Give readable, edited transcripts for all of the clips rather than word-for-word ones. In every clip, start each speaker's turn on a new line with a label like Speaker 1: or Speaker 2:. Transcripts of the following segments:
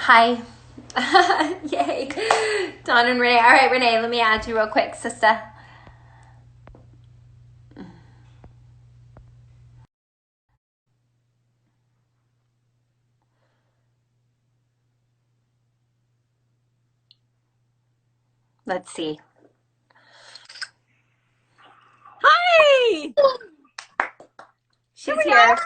Speaker 1: Hi. Yay. Don and Renee. All right, Renee, let me add you real quick, sister. Let's see.
Speaker 2: Hey, here
Speaker 1: She's
Speaker 2: we are.
Speaker 1: here.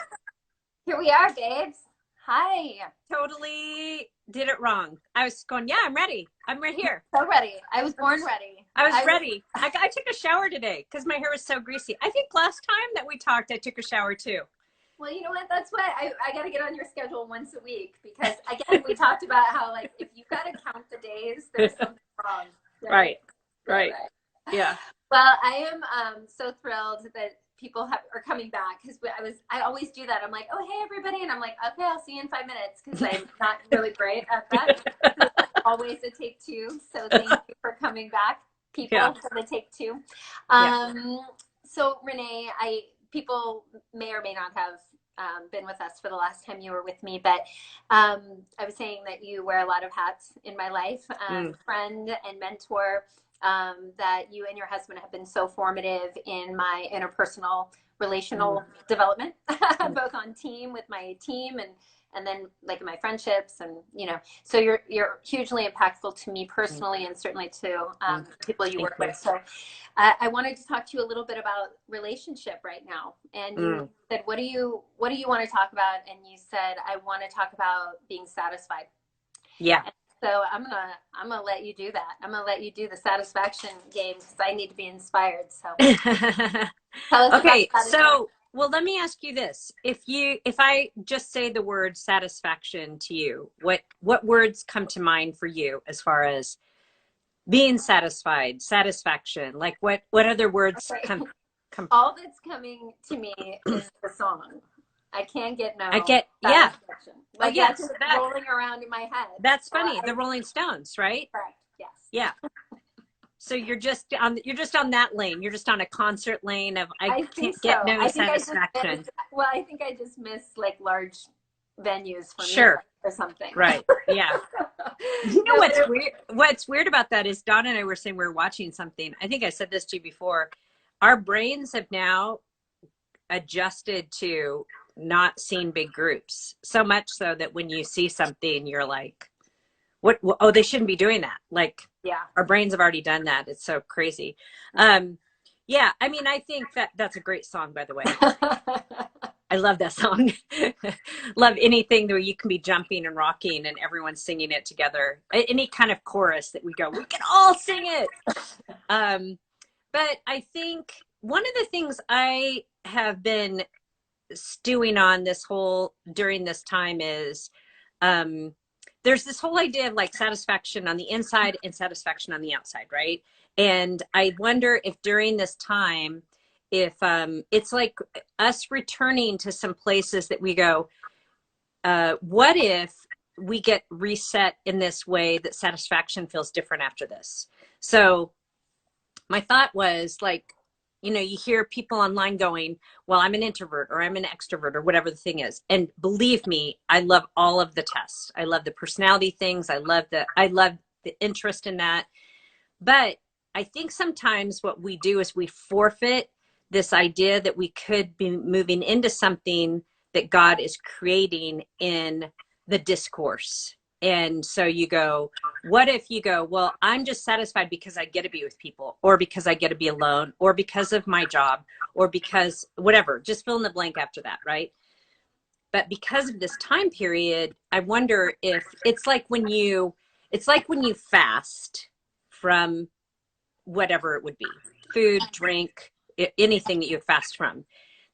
Speaker 1: Here we are, babes. Hi.
Speaker 2: Totally did it wrong. I was going, yeah, I'm ready. I'm right here.
Speaker 1: So ready. I was born ready.
Speaker 2: I was ready. I took a shower today because my hair was so greasy. I think last time that we talked, I took a shower too.
Speaker 1: Well, you know what? That's what I got to get on your schedule once a week because, again, we talked about how, like, if you've got to count the days, there's something wrong. Right?
Speaker 2: Right, right. Yeah.
Speaker 1: Well, I am so thrilled that are coming back because I always do that. I'm like, oh hey everybody, and I'm like, okay, I'll see you in 5 minutes because I'm not really great at that. So always a take two. So thank you for coming back,
Speaker 2: Yeah.
Speaker 1: people, for the take two.
Speaker 2: Yeah.
Speaker 1: So Renee, I people may or may not have been with us for the last time you were with me, but I was saying that you wear a lot of hats in my life, friend and mentor, that you and your husband have been so formative in my interpersonal relational development, both on team with my team and then like in my friendships and so you're hugely impactful to me personally and certainly to people you
Speaker 2: Thank
Speaker 1: work
Speaker 2: you.
Speaker 1: with. So I wanted to talk to you a little bit about relationship right now. And you said, what do you want to talk about? And you said, I want to talk about being satisfied.
Speaker 2: Yeah.
Speaker 1: And so I'm gonna let you do that. I'm gonna let you do the satisfaction game because I need to be inspired. So tell us about
Speaker 2: Okay,
Speaker 1: satisfaction.
Speaker 2: so well, let me ask you this. If I just say the word satisfaction to you, what words come to mind for you as far as being satisfied, satisfaction? Like what other words
Speaker 1: Okay.
Speaker 2: come
Speaker 1: All that's coming to me is the song. I can't get
Speaker 2: I
Speaker 1: no
Speaker 2: get, yeah.
Speaker 1: satisfaction.
Speaker 2: Oh
Speaker 1: Like
Speaker 2: yeah,
Speaker 1: that's
Speaker 2: so
Speaker 1: just
Speaker 2: that
Speaker 1: rolling around in my head.
Speaker 2: that's
Speaker 1: So
Speaker 2: funny.
Speaker 1: I
Speaker 2: The Rolling Stones, right?
Speaker 1: correct. Yes.
Speaker 2: Yeah. So you're just on that lane. You're just on a concert lane of I
Speaker 1: I think
Speaker 2: can't get
Speaker 1: so.
Speaker 2: no
Speaker 1: I think I just
Speaker 2: satisfaction.
Speaker 1: missed, well, I think I just miss like large venues for music
Speaker 2: Sure.
Speaker 1: or something.
Speaker 2: Right. Yeah. You know
Speaker 1: No,
Speaker 2: what's weird? What's weird about that is Don and I were saying we were watching something. I think I said this to you before. Our brains have now adjusted to not seeing big groups so much so that when you see something, you're like, what? Oh, they shouldn't be doing that. Like
Speaker 1: yeah.
Speaker 2: our brains have already done that. It's so crazy. Um, yeah. I mean, I think that that's a great song, by the way. I love that song. Love anything where you can be jumping and rocking and everyone's singing it together. Any kind of chorus that we go, we can all sing it. Um, but I think one of the things I have been stewing on this whole during this time is there's this whole idea of like satisfaction on the inside and satisfaction on the outside, right? And I wonder if during this time, if it's like us returning to some places that we go, what if we get reset in this way that satisfaction feels different after this? So my thought was like, you hear people online going, well, I'm an introvert or I'm an extrovert or whatever the thing is. And believe me, I love all of the tests. I love the personality things. I love the interest in that. But I think sometimes what we do is we forfeit this idea that we could be moving into something that God is creating in the discourse. And so you go, what if you go, well, I'm just satisfied because I get to be with people, or because I get to be alone, or because of my job, or because whatever, just fill in the blank after that, right? But because of this time period, I wonder if it's like when you fast from whatever it would be, food, drink, anything that you fast from,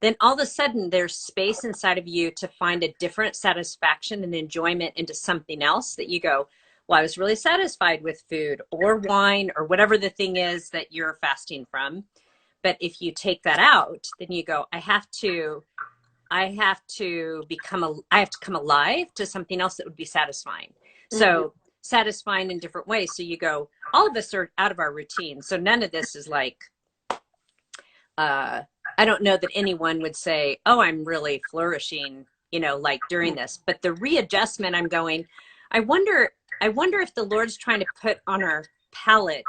Speaker 2: then all of a sudden there's space inside of you to find a different satisfaction and enjoyment into something else that you go, well, I was really satisfied with food or wine or whatever the thing is that you're fasting from. But if you take that out, then you go, I have to come alive to something else that would be satisfying.
Speaker 1: Mm-hmm.
Speaker 2: So satisfying in different ways. So you go, all of us are out of our routine. So none of this is like, I don't know that anyone would say, oh, I'm really flourishing, like during this, but the readjustment, I'm going, I wonder, I wonder if the Lord's trying to put on our palate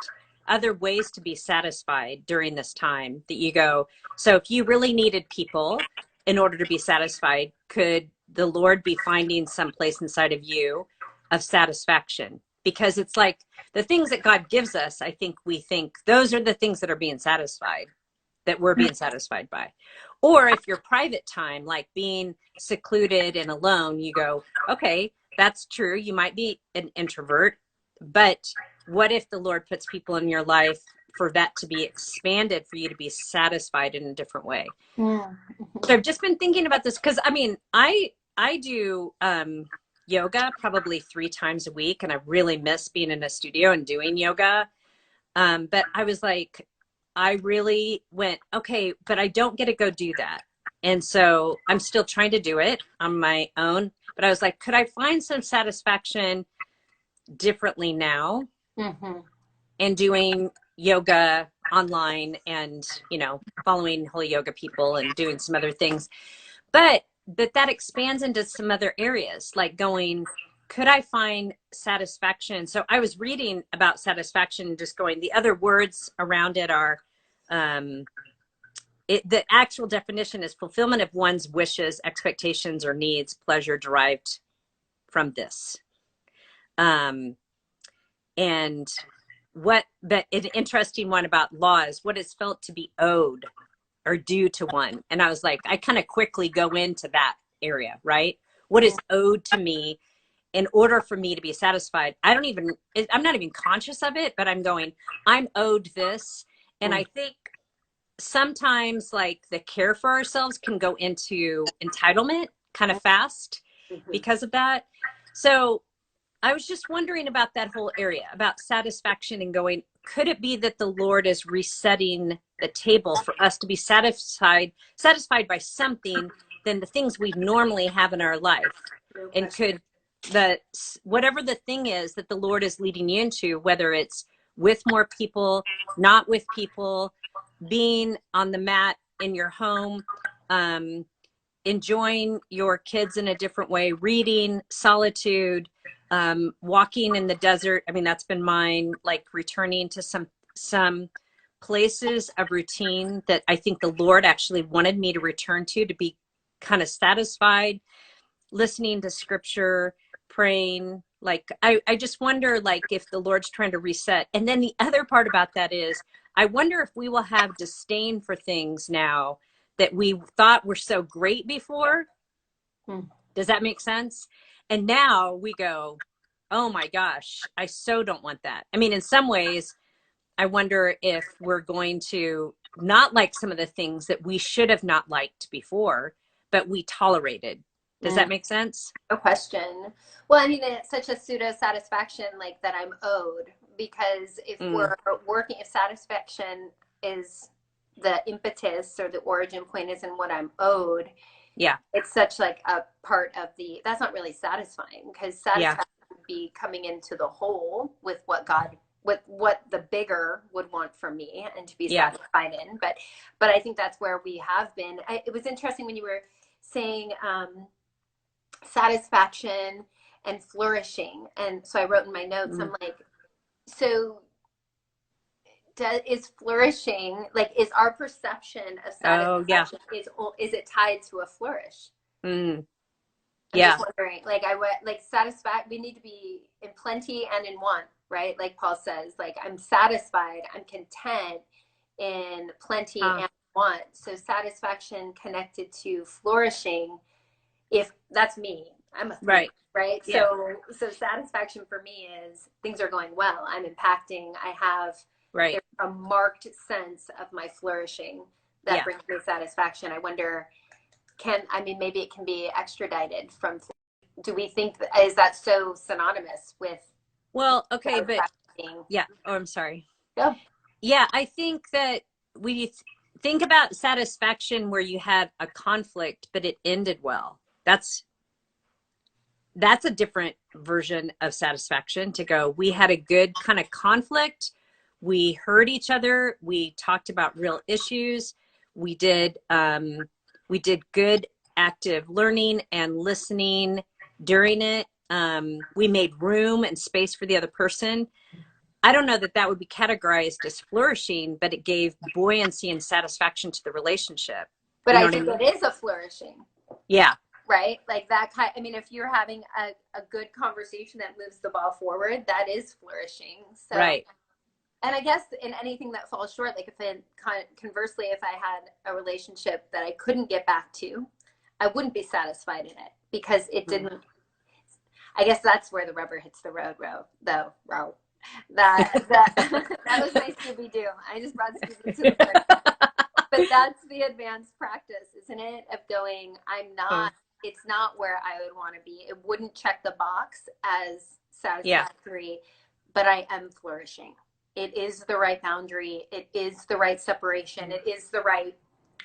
Speaker 2: other ways to be satisfied during this time that you go, so if you really needed people in order to be satisfied, could the Lord be finding some place inside of you of satisfaction? Because it's like the things that God gives us, I think we think those are the things that are being satisfied, that we're being satisfied by. Or if your private time, like being secluded and alone, you go, okay, that's true. You might be an introvert, but what if the Lord puts people in your life for that to be expanded, for you to be satisfied in a different way?
Speaker 1: Mm.
Speaker 2: So I've just been thinking about this because I mean, I do yoga probably 3 times a week, and I really miss being in a studio and doing yoga. But I was like, I really went, okay, but I don't get to go do that. And so I'm still trying to do it on my own. But I was like, could I find some satisfaction differently now
Speaker 1: Mm-hmm.
Speaker 2: in doing yoga online and, you know, following holy yoga people and doing some other things? But that expands into some other areas, like going, could I find satisfaction? So I was reading about satisfaction and just going, the other words around it are, the actual definition is fulfillment of one's wishes, expectations, or needs, pleasure derived from this. And but an interesting one about law is what is felt to be owed or due to one. And I was like, I kind of quickly go into that area, right? What is owed to me in order for me to be satisfied? I'm not even conscious of it, but I'm going, I'm owed this. And I think sometimes like the care for ourselves can go into entitlement kind of fast
Speaker 1: Mm-hmm.
Speaker 2: because of that. So I was just wondering about that whole area about satisfaction and going, could it be that the Lord is resetting the table for us to be satisfied by something than the things we normally have in our life? And could whatever the thing is that the Lord is leading you into, whether it's with more people, not with people, being on the mat in your home, enjoying your kids in a different way, reading, solitude, walking in the desert. I mean, that's been mine, like returning to some places of routine that I think the Lord actually wanted me to return to be kind of satisfied, listening to scripture, praying. Like, I just wonder, like, if the Lord's trying to reset. And then the other part about that is, I wonder if we will have disdain for things now that we thought were so great before. Does that make sense? And now we go, oh my gosh, I so don't want that. I mean, in some ways, I wonder if we're going to not like some of the things that we should have not liked before, but we tolerated. Does that make sense?
Speaker 1: No question. Well, I mean, it's such a pseudo satisfaction, like that I'm owed, because if we're working, if satisfaction is the impetus or the origin point is in what I'm owed,
Speaker 2: yeah,
Speaker 1: it's such like a part of that's not really satisfying, because satisfaction would be coming into the whole with what God, with what the bigger would want from me and to be satisfied in. But I think that's where we have been. It was interesting when you were saying satisfaction and flourishing, and so I wrote in my notes, I'm like, so is flourishing, like, is our perception of satisfaction, is it tied to a flourish? I'm just wondering, like, we need to be in plenty and in want, right? Like Paul says, like, I'm satisfied, I'm content in plenty and want. So satisfaction connected to flourishing, if that's me, I'm a 3, right? Yeah. So satisfaction for me is things are going well, I'm impacting, I have a marked sense of my flourishing that brings me satisfaction. I wonder, maybe it can be extradited from, do we think, is that so synonymous with,
Speaker 2: well, okay, but I'm sorry.
Speaker 1: Go.
Speaker 2: Yeah, I think that we think about satisfaction where you had a conflict, but it ended well. That's a different version of satisfaction, to go, we had a good kind of conflict. We heard each other. We talked about real issues. We did good active learning and listening during it. we made room and space for the other person. I don't know that that would be categorized as flourishing, but it gave buoyancy and satisfaction to the relationship.
Speaker 1: But
Speaker 2: You know
Speaker 1: I
Speaker 2: what I
Speaker 1: think
Speaker 2: mean?
Speaker 1: it is a flourishing.
Speaker 2: Yeah.
Speaker 1: Right? Like that kind, I mean, if you're having a good conversation that moves the ball forward, that is flourishing. So,
Speaker 2: Right.
Speaker 1: and I guess in anything that falls short, like if it, conversely, if I had a relationship that I couldn't get back to, I wouldn't be satisfied in it because it didn't, I guess that's where the rubber hits the road, row. That that was my Scooby Doo. I just brought Scooby to the party. But that's the advanced practice, isn't it? Of going, it's not where I would want to be. It wouldn't check the box as
Speaker 2: Yeah.
Speaker 1: satisfactory, but I am flourishing. It is the right boundary. It is the right separation. It is the right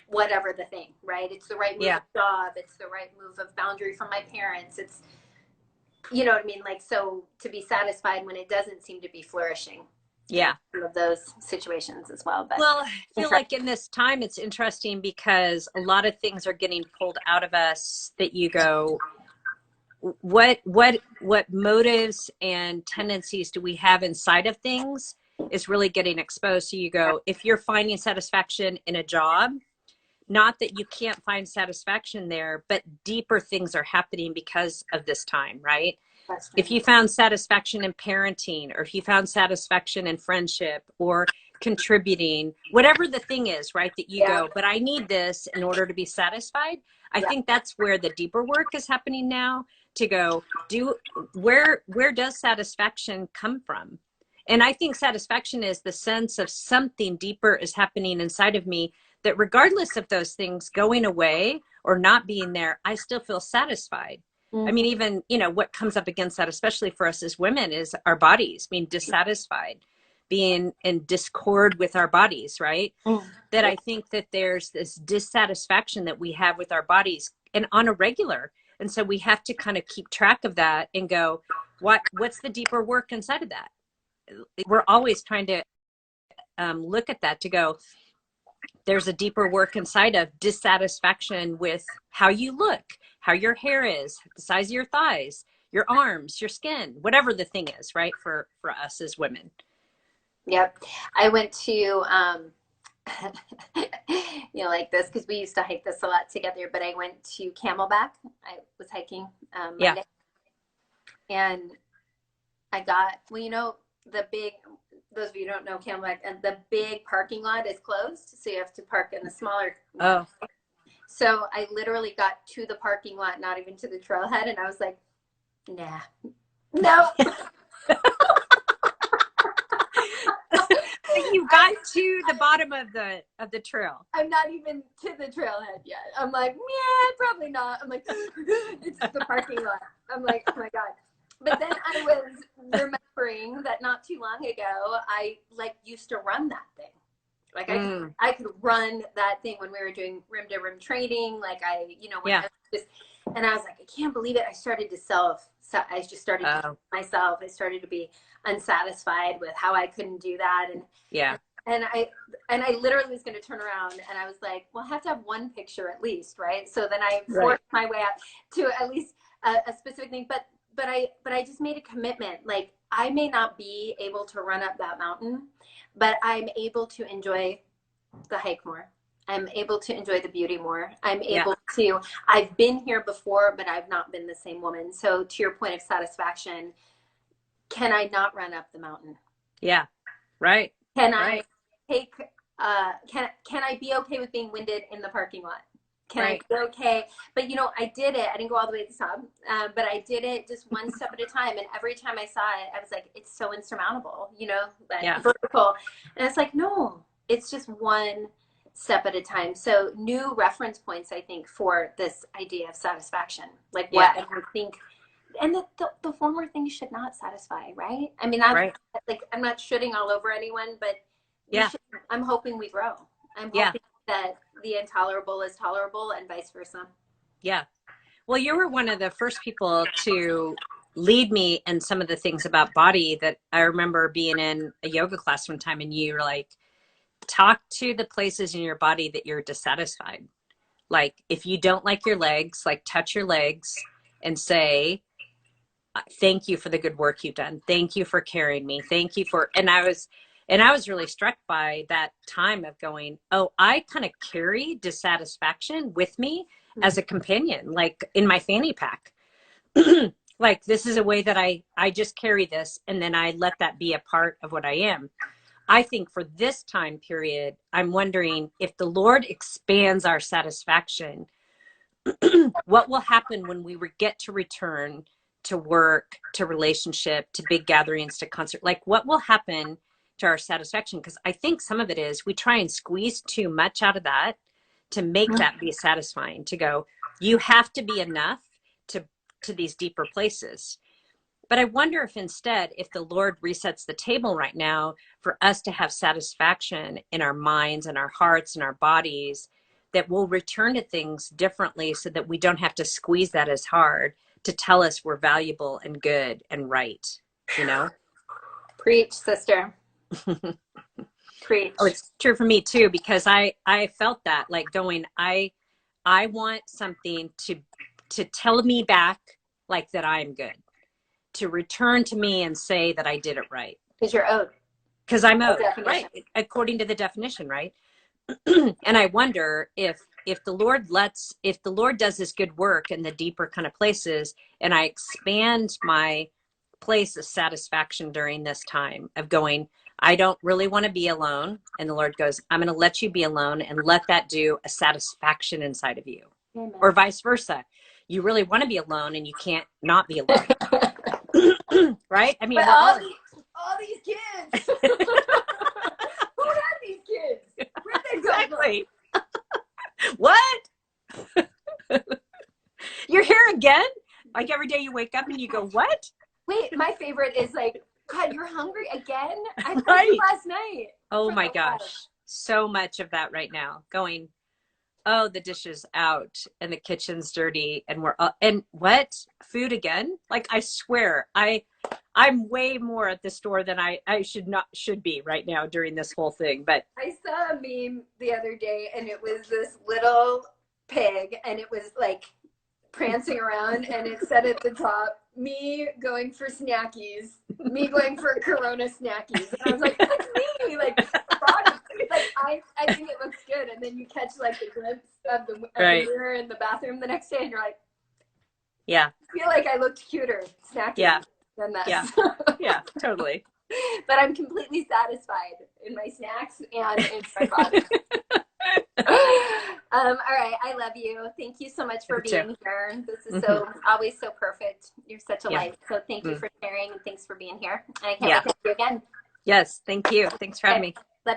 Speaker 1: whatever the thing, right? It's the right move
Speaker 2: Yeah.
Speaker 1: of job. It's the right move of boundary from my parents. It's, you know what I mean? Like, so to be satisfied when it doesn't seem to be flourishing.
Speaker 2: Yeah.
Speaker 1: Some of those situations as well. But
Speaker 2: Well, I feel like in this time it's interesting because a lot of things are getting pulled out of us that you go, what motives and tendencies do we have inside of things is really getting exposed. So you go, if you're finding satisfaction in a job, not that you can't find satisfaction there, but deeper things are happening because of this time, right? If you found satisfaction in parenting, or if you found satisfaction in friendship or contributing, whatever the thing is, right, that you go, but I need this in order to be satisfied. I think that's where the deeper work is happening now, to go, where does satisfaction come from? And I think satisfaction is the sense of something deeper is happening inside of me, that regardless of those things going away or not being there, I still feel satisfied. I mean, even, you know, what comes up against that, especially for us as women, is our bodies being dissatisfied, being in discord with our bodies, right? That I think that there's this dissatisfaction that we have with our bodies and on a regular. And so we have to kind of keep track of that and go, what's the deeper work inside of that? We're always trying to look at that, to go, there's a deeper work inside of dissatisfaction with how you look, how your hair is, the size of your thighs, your arms, your skin, whatever the thing is, right? For us as women.
Speaker 1: Yep. I went to, you know, like this, because we used to hike this a lot together, but I went to Camelback. I was hiking Monday. And I got, well, you know, the big, those of you who don't know Camelback, and the big parking lot is closed, so you have to park in the smaller one. So I literally got to the parking lot, not even to the trailhead, and I was like, nah, no.
Speaker 2: You got to the bottom of the trail.
Speaker 1: I'm not even to the trailhead yet. I'm like, yeah, probably not. I'm like, it's the parking lot. I'm like, oh my God. But then I was remembering that not too long ago, I like used to run that thing. Like I could run that thing when we were doing rim to rim training. Like I, you know, when I was just, and I was like, I can't believe it. I started to I just started to myself. I started to be unsatisfied with how I couldn't do that. And I literally was going to turn around, and I was like, well, I have to have one picture at least, right? So then I forced my way out to at least a specific thing. But I just made a commitment. Like, I may not be able to run up that mountain, but I'm able to enjoy the hike more. I'm able to enjoy the beauty more. I'm able to, I've been here before, but I've not been the same woman. So to your point of satisfaction, can I not run up the mountain?
Speaker 2: Yeah. Right.
Speaker 1: Can I take, can I be okay with being winded in the parking lot? Can I be okay? But, you know, I did it. I didn't go all the way to the top, but I did it just one step at a time. And every time I saw it, I was like, it's so insurmountable, you know, that vertical. And it's like, no, it's just one step at a time. So new reference points, I think, for this idea of satisfaction, like what I think, and the former things should not satisfy, right? I mean, I'm not shooting all over anyone, but I'm hoping we grow. I'm hoping that the intolerable is tolerable and vice versa.
Speaker 2: Yeah. Well, you were one of the first people to lead me in some of the things about body. That I remember being in a yoga class one time, and you were like, talk to the places in your body that you're dissatisfied. Like, if you don't like your legs, like touch your legs and say, thank you for the good work you've done. Thank you for carrying me. Thank you for, and I was really struck by that time of going, oh, I kind of carry dissatisfaction with me as a companion, like in my fanny pack. Like, this is a way that I just carry this, and then I let that be a part of what I am. I think for this time period, I'm wondering if the Lord expands our satisfaction, what will happen when we get to return to work, to relationship, to big gatherings, to concert? Like, what will happen to our satisfaction? Because I think some of it is we try and squeeze too much out of that to make that be satisfying, to go, you have to be enough to these deeper places. But I wonder if instead, if the Lord resets the table right now for us to have satisfaction in our minds and our hearts and our bodies, that we'll return to things differently so that we don't have to squeeze that as hard to tell us we're valuable and good and right, you know?
Speaker 1: Preach, sister. Preach.
Speaker 2: Oh, it's true for me too, because I felt that, like, going, I want something to tell me back, like, that I'm good, to return to me and say that I did it right.
Speaker 1: Because you're owed.
Speaker 2: Because I'm owed, right? According to the definition, right? And I wonder if the Lord does this good work in the deeper kind of places, and I expand my place of satisfaction during this time of going, I don't really want to be alone. And the Lord goes, I'm going to let you be alone and let that do a satisfaction inside of you. Amen. Or vice versa. You really want to be alone and you can't not be alone. Right? I mean,
Speaker 1: but all these kids. Who had these kids? Where'd they go?
Speaker 2: Exactly. What? You're here again? Like, every day you wake up and you go, what?
Speaker 1: Wait, my favorite is like, God, you're hungry again? I fed you last night.
Speaker 2: Oh my gosh. So much of that right now. Going, oh, the dish is out and the kitchen's dirty and and what? Food again? Like, I swear, I'm way more at the store than I should be right now during this whole thing. But
Speaker 1: I saw a meme the other day, and it was this little pig, and it was like prancing around, and it said at the top, me going for snackies, me going for Corona snackies. And I was like, that's me. Like, I think it looks good. And then you catch like the glimpse of the mirror in the bathroom the next day, and you're like,
Speaker 2: yeah,
Speaker 1: I feel like I looked cuter snacking than that.
Speaker 2: Yeah. Yeah, totally.
Speaker 1: But I'm completely satisfied in my snacks and in my body. All right, I love you. Thank you so much for being here. This is always so perfect. You're such a light. So thank you for sharing, and thanks for being here. And I can't wait to see you again.
Speaker 2: Yes, thank you. Thanks for having me.